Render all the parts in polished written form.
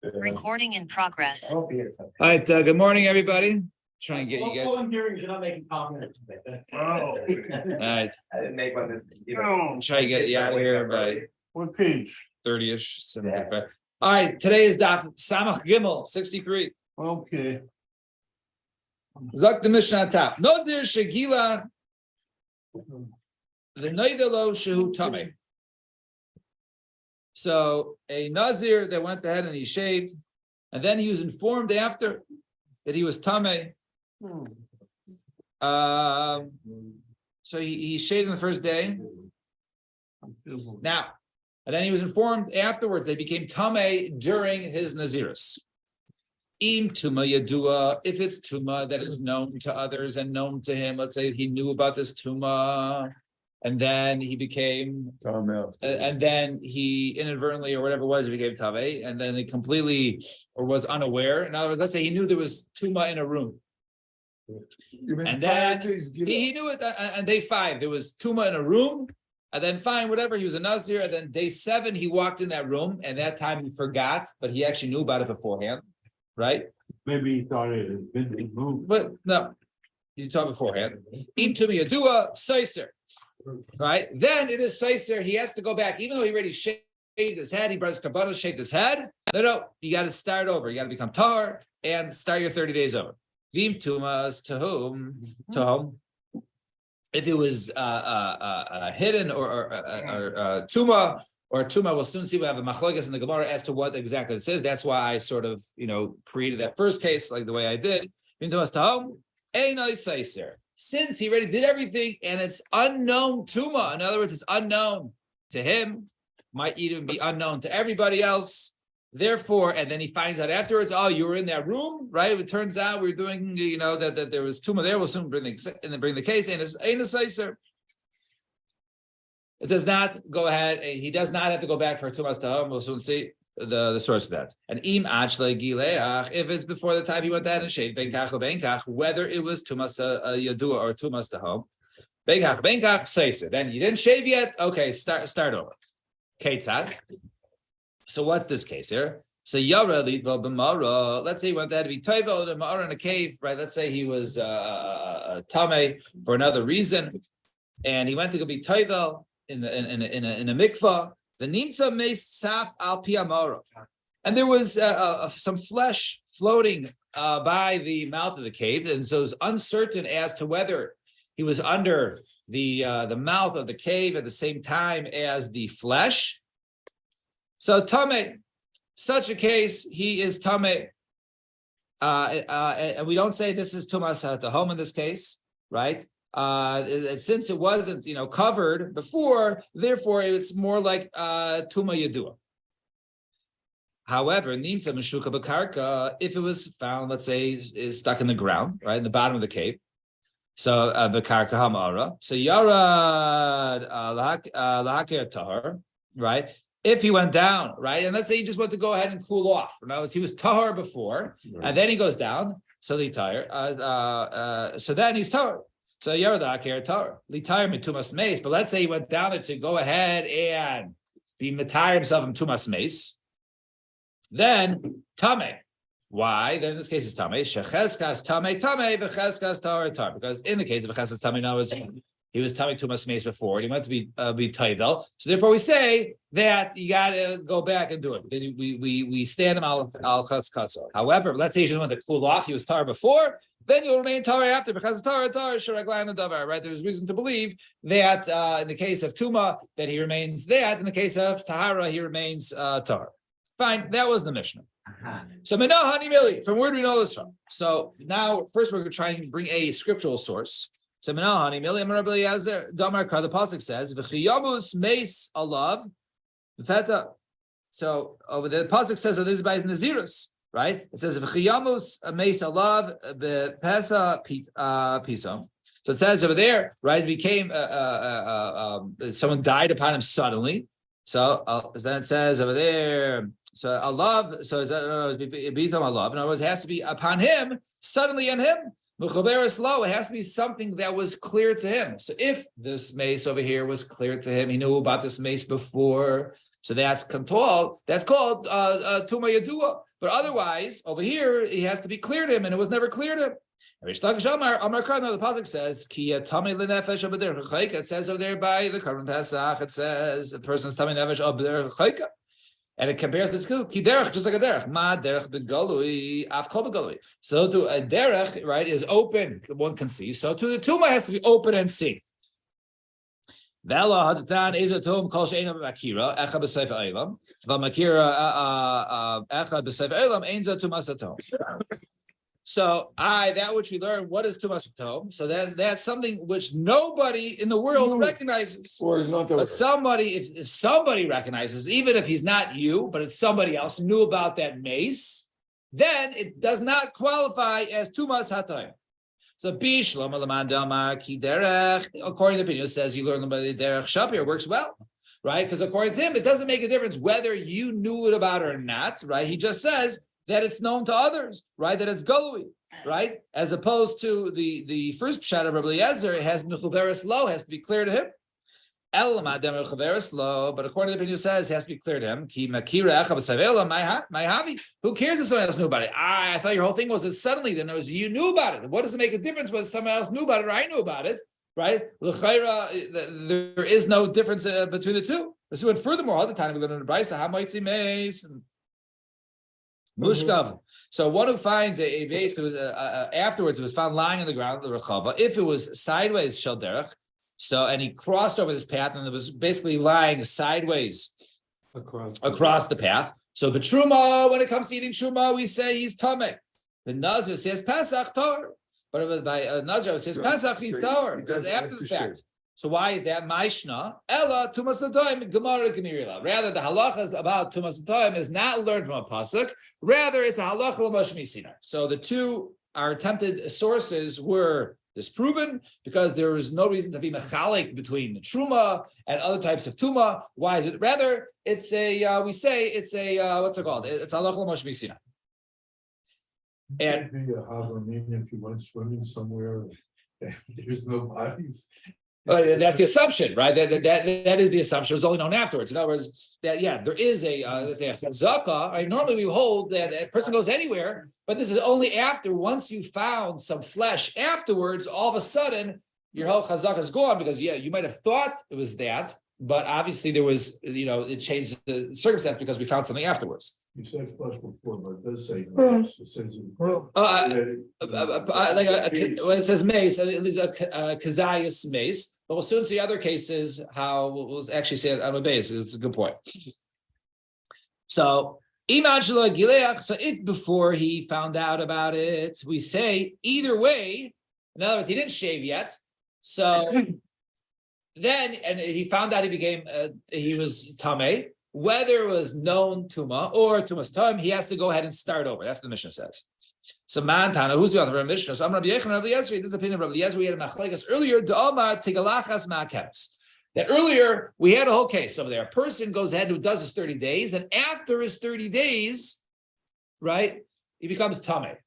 Recording in progress. All right, good morning, everybody. Trying to get you guys. All I'm hearing is you're not making comments. All right, I didn't make one this. try to get you out of here by What page? 30-ish, 75. All right, today is Daf Samach Gimel 63. Okay. Zok the Mishnah on top. Nozir Shegila the Noidelo Shehu Tameh. So a Nazir that went ahead and he shaved, and then he was informed after that he was Tameh. So he shaved on the first day. Now, and then he was informed afterwards they became Tameh during his Nazirus. Im Tuma Yadua, if it's Tuma that is known to others and known to him, let's say he knew about this Tuma, and then he became, and then he inadvertently or whatever it was, he became Tameh, and then he completely or was unaware. In other words, let's say he knew there was Tuma in a room. And then he knew it on day 5, there was Tuma in a room, and then fine, whatever, he was a Nazir, and then day 7, he walked in that room, and that time he forgot, but he actually knew about it beforehand, right? Maybe he thought it had been removed. But no, you told beforehand. Im Tuma Yadua, Seiser, right? Then it is Seiser, he has to go back, even though he already shaved his head, he brought his kabbalah, shaved his head. No, you got to start over, you got to become Tahor and start your 30 days over. Vim Tumas to whom? To whom? If it was hidden or Tuma or Tuma, we'll soon see. We have a machlokas in the Gemara as to what exactly it says. That's why I sort of created that first case like the way I did. Vim Tumas to whom? Einoi Seiser. Since he already did everything and it's unknown Tuma, in other words, it's unknown to him, might even be unknown to everybody else. Therefore, and then he finds out afterwards, oh, you were in that room, right? It turns out we're doing, that there was Tuma there. We'll soon bring the case. And it's Ein Seiser. It does not go ahead. He does not have to go back for Tumas Tahom. We'll soon see the source of that. And Im Achle Gileach, if it's before the time he went out and shaved, Benkach or Benkach, whether it was Tumas Yadua or Tumas Tahom, Benkach Seiser. Then you didn't shave yet. Okay, start over. Ketzad. So what's this case here? So Yara Litva B'Mara. Let's say he went there to be Toivel and Ma'ara in a cave, right? Let's say he was Tameh for another reason, and he went to go be Toivel in a mikvah. The Nimtza Meis Saf Al Pi Amara, and there was some flesh floating by the mouth of the cave, and so it was uncertain as to whether he was under the mouth of the cave at the same time as the flesh. So Tameh, such a case, he is Tameh, and we don't say this is Tumas at the home in this case, right? Since it wasn't, covered before, therefore it's more like Tuma Yadua. However, Nimtza Meshuka B'Karka, if it was found, let's say, is stuck in the ground, right, in the bottom of the cave. So B'Karka Hamara. So Yarad Lahakir Tahar, right? If he went down, right, and let's say he just went to go ahead and cool off. In other words, he was tahor before, and then he goes down, so litayr. So then he's tahor. So yaradak here tahor litayr mitumas mace. But let's say he went down there to go ahead and be mitayr himself in tumas mace. Then tameh. Why? Then in this case it's tameh. Shecheskas tameh v'cheskas tahor tahor. Because in the case of v'cheskas tameh, now he was Tameh Tumas Mace before, and he went to be Toivel. So therefore, we say that you got to go back and do it. We stand him al chatz katzor. However, let's say he just went to cool off. He was tar before, then you'll remain tar after because tar shuraglaim the davar. Right? There's reason to believe that in the case of Tuma that he remains that. In the case of Tahara, he remains tar. Fine. That was the Mishnah. So Menah Hani Mili. From where do we know this from? So now, first we're going to try and bring a scriptural source. So the pasuk says, "V'chiyamus meis alav v'feta." So over the pasuk says, "So this is by Nazirus, right?" It says, "V'chiyamus meis alav v'pesa pisom." So it says over there, right? It became someone died upon him suddenly. So then it says over there. So alav. So is that bitam alav? In other words, it has to be upon him suddenly, and him. It has to be something that was clear to him. So if this mace over here was clear to him, he knew about this mace before, So that's control. That's called Tuma Yadua. But otherwise, over here, he has to be clear to him, and it was never clear to him. The pasuk says, it says over there by the Korban Pesach, it says the person's tummy nefesh of the and it compares the two, just like a derech. Ma derech begalui, af kol begalui. So to a derech, right, is open, one can see. So to the tuma has to be open and see. Vela hadatan izotum kol she'ena b'makira echad b'seif ha'olam v'makira echad b'seif ha'olam ein za tumas hatom. So that which we learn, what is tumas hatom? So that's something which nobody in the world recognizes. Or is not But somebody, if somebody recognizes, even if he's not you, but it's somebody else knew about that mace, then it does not qualify as tumas hatom. So Bishlam Damar Ki Derech, according to the opinion, says you learn about the Derech Shapir, works well, right? Because according to him, it doesn't make a difference whether you knew it about it or not, right? He just says that it's known to others, right? That it's Galui, right? As opposed to the first pshat of Rabbi Eliezer, it has Mechuveres Lo, has to be clear to him. But according to the opinion, says it has to be clear to him. Ki Makira Echa B'Savela, my havi. Who cares if someone else knew about it? I thought your whole thing was that suddenly then it was you knew about it. What does it make a difference whether someone else knew about it or I knew about it? Right? L'chayra, there is no difference between the two. So, and furthermore, all the time we learn in the Brisa, how might see mace mushkav. So one who finds a vase that was afterwards it was found lying on the ground, the rechava. If it was sideways shel derech. So, and he crossed over this path and it was basically lying sideways across the path. So, the truma, when it comes to eating truma, we say he's tamek. The nazir says Pesach tar, but by nazir it says Pesach he's tar. Because after the fact. So, why is that? Maishna ella tumas l'toim gemara gemirila. Rather, the halachas about tumas l'toim is not learned from a pasuk. Rather, it's a halacha l'mashmi sinar. So, the two our attempted sources were disproven because there is no reason to be mechalik between truma and other types of tuma. Why is it? Rather, it's we say it's what's it called? It's halach l'moshe misina. And be a harbor, even if you went swimming somewhere, and there's no bodies. that's the assumption, right? That is the assumption. It was only known afterwards. In other words, that there is a let's say a chazaka. Right? Normally, we hold that a person goes anywhere, but this is only after once you found some flesh. Afterwards, all of a sudden, your whole chazaka is gone because you might have thought it was that, but obviously there was it changed the circumstance because we found something afterwards. You said flesh before, but it does say mace. It says when it says mace, it is a kazayas mace. But we'll soon see other cases how we'll actually say it on a base. It's a good point. So, so if before he found out about it, we say either way. In other words, he didn't shave yet, so then and he found out he was tameh. Whether it was known tuma or tumas time, he has to go ahead and start over. That's what the Mishnah says. So Mantana, who's the author of the Mishnah? So I'm Rabbi Yechon, Rabbi Yezri. This is the opinion of Rabbi Yezri. We had a machlekes earlier. Da'amar tigalachas ma'akeres. That earlier we had a whole case over there. A person goes ahead who does his 30 days, and after his 30 days, right, he becomes tameh.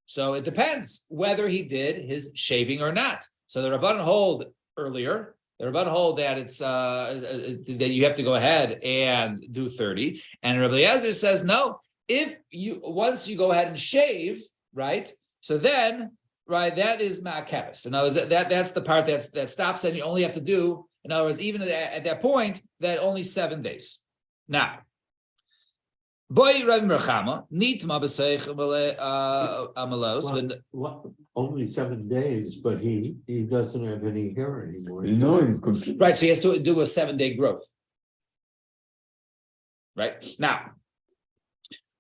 So it depends whether he did his shaving or not. So the Rabbanan hold earlier. The Rabbanan hold that it's that you have to go ahead and do 30, and Rabbi Eliezer says no. If you once you go ahead and shave, right? So then, right, that is ma'akeres. In other words, that's the part that stops, and you only have to do. In other words, even at that point, that only 7 days. Now, boy, Rabbi Merchama nitma b'seich amalos. Only 7 days, but he doesn't have any hair anymore. he's good. Right, so he has to do a 7-day growth. Right now,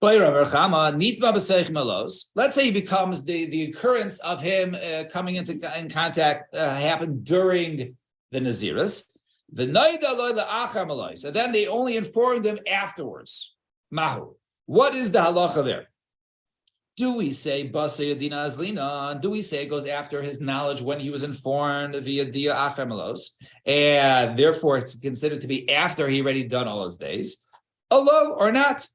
let's say he becomes the occurrence of him coming in contact happened during the Naziris. So then they only informed him afterwards. Mahu. What is the halacha there? Do we say Basa Yadina Azlina? Do we say it goes after his knowledge when he was informed via Dia Achar Melos, and therefore it's considered to be after he already done all his days? Hello or not?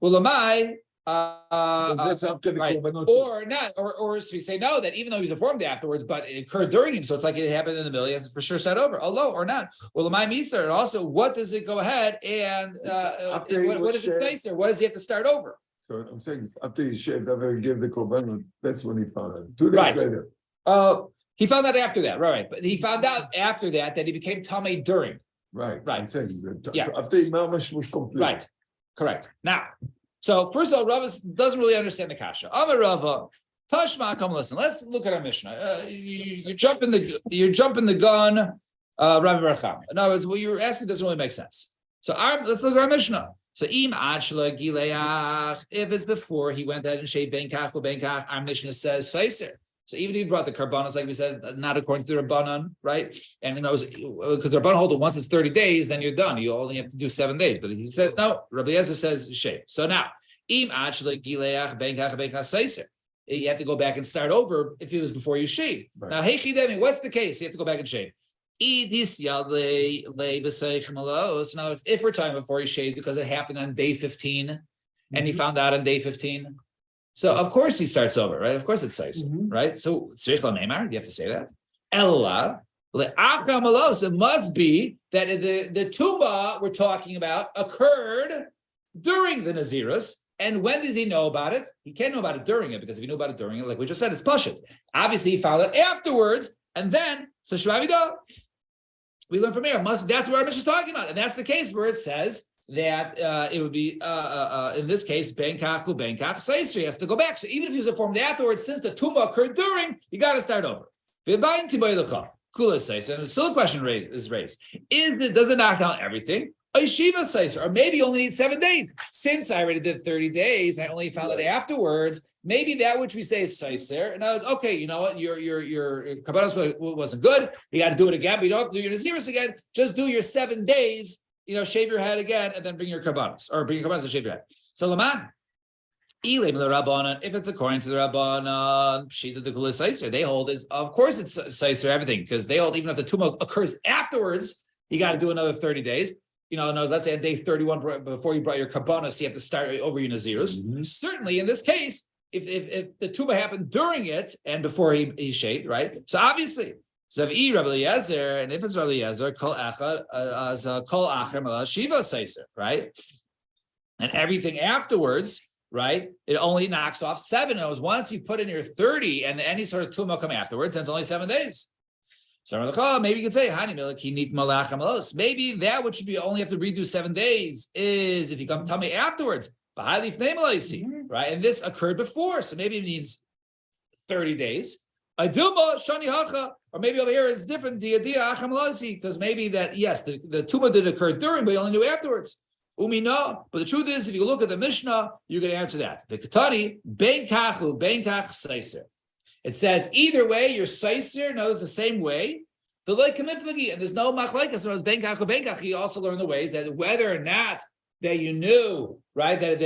Ulamai, That's up to the right. korbanot. Or not, or so we say no, that even though he was informed afterwards, but it occurred during him, so it's like it happened in the middle, he has to for sure start over. Although or not. Well, my Misa, and also what does it go ahead and After he what was does it shaved. place there? What does he have to start over? So I'm saying, after he shaved, after he gave the korban, that's when he found out. 2 days Right. later. He found out after that, right? But he found out after that he became Tameh during. Right. Right. I'm saying that Yeah. after he mamash was complete. Right, correct. Now, so first of all, Rava doesn't really understand the kasha. Amar Rava, Tashma, come listen. Let's look at our Mishnah. You're jumping the gun, Rabbi Baracham. In other words, what you're asking doesn't really make sense. So let's look at our Mishnah. So im achla gileach, if it's before he went out and shaved benkach or benkach, our Mishnah says seiser. So even if he brought the karbanos, like we said, not according to the Rabbanan, right? And because the Rabbanan hold it once it's 30 days, then you're done. You only have to do 7 days. But he says no. Rabbi Eliezer says shave. So now, im achla gileach benkach benkach seiser. You have to go back and start over if it was before you shaved. Right. Now, hey chidemi, what's the case? You have to go back and shave. So now, if we're talking before he shaved because it happened on day 15, and he found out on day 15, so of course he starts over, right? Of course it says, right? So tzrich l'neimar, you have to say that. Ella le'acham alos, it must be that the tumah we're talking about occurred during the Nazirus. And when does he know about it? He can't know about it during it, because if he knew about it during it, like we just said, it's pashut. Obviously, he found it afterwards, and then so Shravida. We learn from here. That's what our Mishnah is talking about, and that's the case where it says that it would be in this case benkach ubenkach seiser. He has to go back. So even if he was informed afterwards, since the tumah occurred during, you got to start over. And still a question is raised: does it knock down everything? A yeshiva seiser, or maybe you only need 7 days. Since I already did 30 days, and I only found it afterwards. Maybe that which we say is seiser, and I was okay. You know what? Your kabbalah wasn't good. You got to do it again, but you don't have to do your naziris again. Just do your 7 days. Shave your head again, and then bring your kabbalas, or bring your kabbalas and shave your head. So laman, if it's according to the Rabbanan, Pshita the Kula seiser, they hold it. Of course, it's seiser everything, because they hold even if the tumah occurs afterwards, you got to do another 30 days. No, let's say on day 31, before you brought your kabbanas, you have to start over your nazirus. Certainly, in this case, if the tumah happened during it and before he shaved, right? So obviously, Zav'i Rabbi Eliezer, and if it's Rabbi Eliezer, kol echad as kol acher mala shiva seiser, right? And everything afterwards, right? It only knocks off 7. It was once you put in your 30 and any sort of tumah come afterwards, then it's only 7 days. So maybe you could say, maybe that which should be only have to redo 7 days is if you come tell me afterwards. Right? And this occurred before, so maybe it needs 30 days. Or maybe over here it's different, because maybe that, yes, the tumah did occur during, but you only knew afterwards. But the truth is, if you look at the Mishnah, you're going to answer that. The Ketani, ben kachu, ben kach seiser. It says either way, your seiser knows the same way. The like and there's no machlekes. When benkach or benkach, you also learn the ways that whether or not that you knew, right? That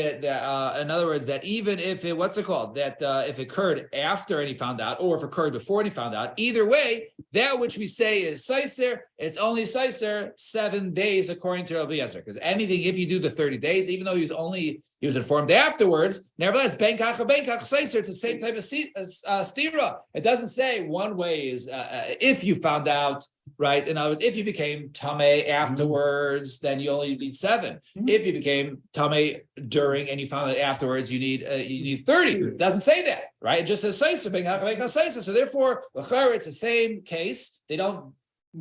in other words, that even if it if it occurred after and he found out, or if it occurred before and he found out, either way, that which we say is seiser, it's only seiser 7 days according to Rabbi Eliezer. Because anything, if you do the 30 days, even though he was informed afterwards, nevertheless, benkach or benkach seiser, it's the same type of stira. It doesn't say one way is if you found out, right? In other words, if you became tamei afterwards, then you only need 7. If you became tamei during and you found out afterwards, you need 30. It doesn't say that, right? It just says seiser, benkach, benkach seiser. So therefore, it's the same case. They don't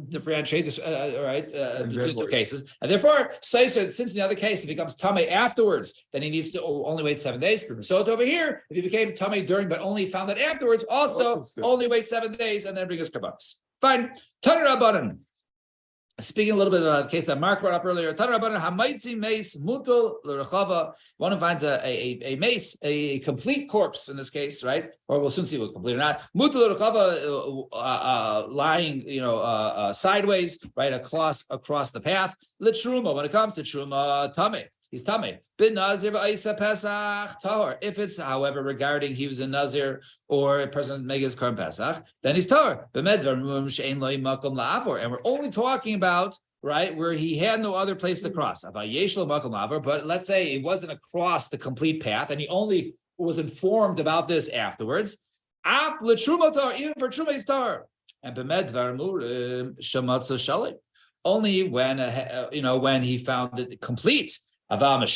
differentiate this, between 2 cases, and therefore, seiser. Since in the other case, if he becomes tamei afterwards, then he needs to only wait 7 days. So over here, if he became tamei during but only found out afterwards, also only wait 7 days and then bring his kabbalas. Fine. Tana Rabbanan. Speaking a little bit about the case that Mark brought up earlier. Tana Rabbanan hamaitzi mace mutal l'rechava. One who finds a mace, a complete corpse in this case, right? Or we'll soon see what's complete or not. Mutal l'rechava, lying, sideways, right, across the path. L'truma. When it comes to truma, tameh. He's tameh. Bin nazir v'aisa pesach tahor. If it's, however, regarding he was a nazir or a person making his korban pesach, then he's tahor. B'medvar she'ein lo makom la'avor. And we're only talking about right, where he had no other place to cross. But let's say it wasn't across the complete path, and he only was informed about this afterwards. Even for Truma Star. And only when when he found it complete. But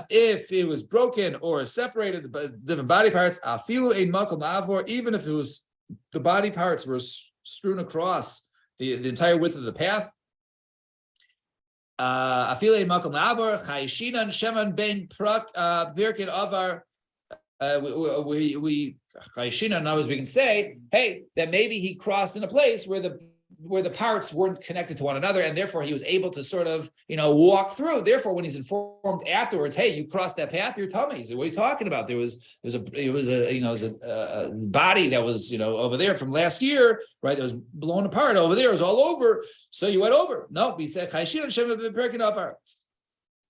if it was broken or separated by different body parts, even if it was the body parts were strewn across the entire width of the path. In other words, we can say, hey, that maybe he crossed in a place where the parts weren't connected to one another, and therefore he was able to sort of, walk through. Therefore, when he's informed afterwards, hey, you crossed that path, your tummy. He said, what are you talking about? There was a body that was, over there from last year, right? That was blown apart over there. It was all over. So you went over. No, he said,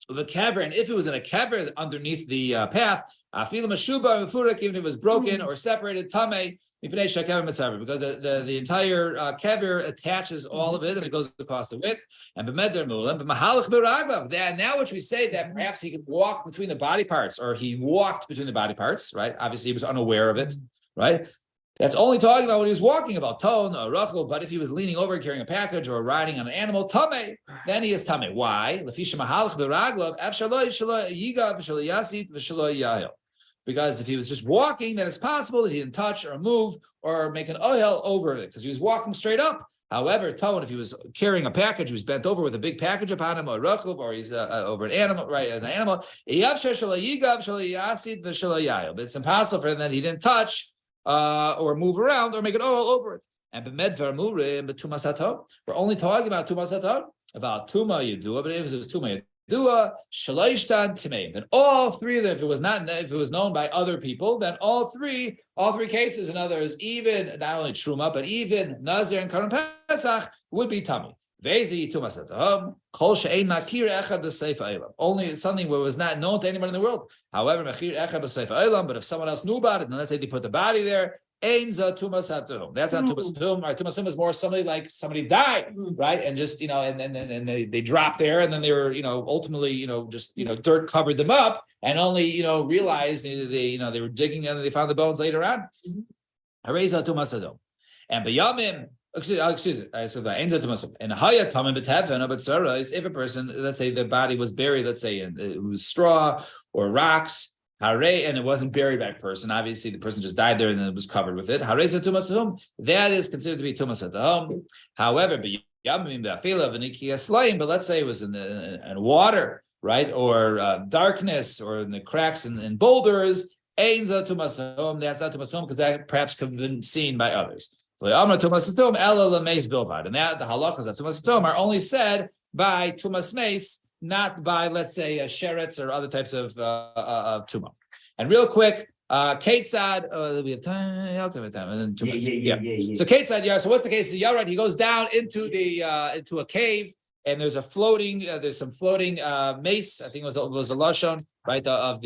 the cavern, if it was in a cavern underneath the path, even if it was broken or separated, tame, because the entire kever attaches all of it and it goes across the width. And now which we say that perhaps he could walk between the body parts, or he walked between the body parts, right? Obviously he was unaware of it, right? That's only talking about when he was walking about tone or rachel, but if he was leaning over carrying a package or riding on an animal, tame, then he is tame. Why? Because if he was just walking, then it's possible that he didn't touch or move or make an ohel over it because he was walking straight up. However, Tone, if he was carrying a package, he was bent over with a big package upon him, or rachel, or he's over an animal, right? An animal. But it's impossible for him that he didn't touch or move around or make an ohel over it. And we're only talking about tumas, about tuma yedua, but if it was tuma then all three of them, if it was known by other people, then all three cases, in other words, even not only truma, but even nazir and karim pesach would be tummy. Only something where it was not known to anyone in the world. However, but if someone else knew about it, and let's say they put the body there, that's not tumas hatum. Right? Tumas hatum is more somebody died, right? And just and they dropped there, and then they were ultimately dirt covered them up, and only realized they were digging and they found the bones later on. Hareza tumas hatum, and b'yamim. Excuse me. I said that. And haya tamim b'tefen, but Sarah is if a person, let's say the body was buried, let's say it was straw or rocks. Hare, and it wasn't buried by a person. Obviously, the person just died there and then it was covered with it. That is considered to be tumas hatahom. However, but let's say it was in water, right, or darkness, or in the cracks and boulders. That's not tumas hatahom because that perhaps could have been seen by others. And that the halachas of tumas hatahom are only said by tumas meis, not by, let's say, sheretz or other types of tumah. And real quick, Ketzad, we have time. Okay, time. So Ketzad, so what's the case? The Yared, he goes down into a cave, and there's some floating mace. I think it was a lashon, right, of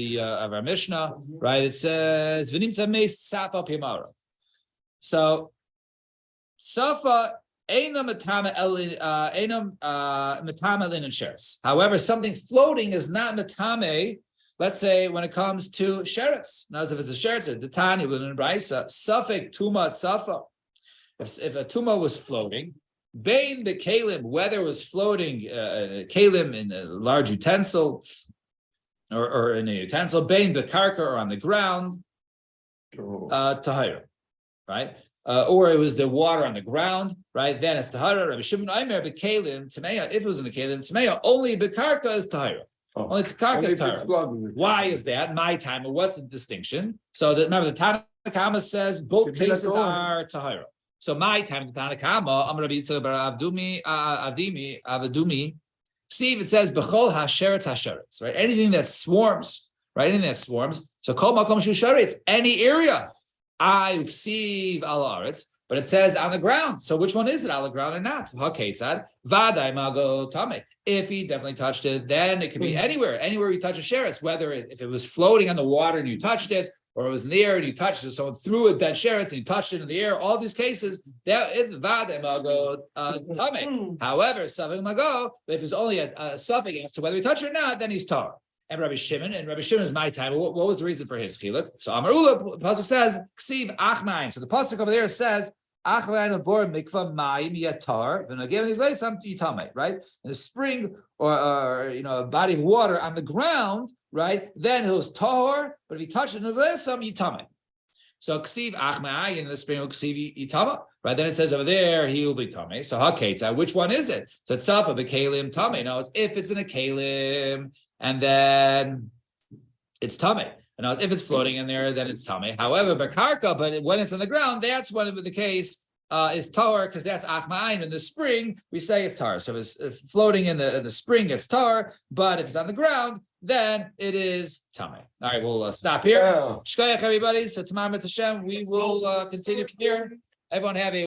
our Mishnah, right? It says v'nimtza mace safa pimara. So safa. However, something floating is not matame. Let's say when it comes to sheretz. Now, if it's a sheretz, the tani within a brisa, suffik tuma tsafa. If a tuma was floating, bein the kalim, whether it was floating kalim in a large utensil or in a utensil, bein the karka or on the ground, tahira, right? Or it was the water on the ground, right? Then it's tahara. Rabbi Shimon Aimer bekalim tameya. If it was in the kalim tameya, only bekarka is tahara. Only bekarka is tahara. Why is that? My time. What's the distinction? So that remember the Tanna Kama says both cases are tahara. So my time the Tanna Kama. I'm going to be avdumi. See if it says bechol hasheretz, right? Anything that swarms, right? Anything that swarms. So kol makom shu sharetz, any area. I uksiv al aretz, but it says on the ground. So which one is it, on the ground or not? Haketzad vaday mago tame. If he definitely touched it, then it could be anywhere you touch a sheretz, whether if it was floating on the water and you touched it, or it was in the air and you touched it, someone threw a dead sheretz and you touched it in the air, all these cases, if vade mago tame. However, suffix mago, if it's only a suffix as to whether he touched it or not, then he's tar. And Rabbi Shimon is my time. What was the reason for his chiluk? So Amar Ula, the pasuk says ksiv achmain. So the pasuk over there says achmain abor mikva mayim yatar v'nagem nivleisam yitame. Right, in the spring or a body of water on the ground, right? Then it was tahor, but if he touched it nivleisam yitame. So ksiv achmain in the spring ksiv yitama. Right, then it says over there he will be tame. So haketa, which one is it? So tzafa b'kelim tame. No, it's if it's in a kelim. And then it's tummy. And if it's floating in there, then it's tummy. However, bakarka, but when it's on the ground, that's when the case is tar, because that's achma'ayin. In the spring, we say it's tar. So if it's floating in the spring, it's tar. But if it's on the ground, then it is tummy. All right, we'll stop here. Shkoyach, everybody. So tomorrow, Mitzvah Hashem, we will continue from here. Everyone have a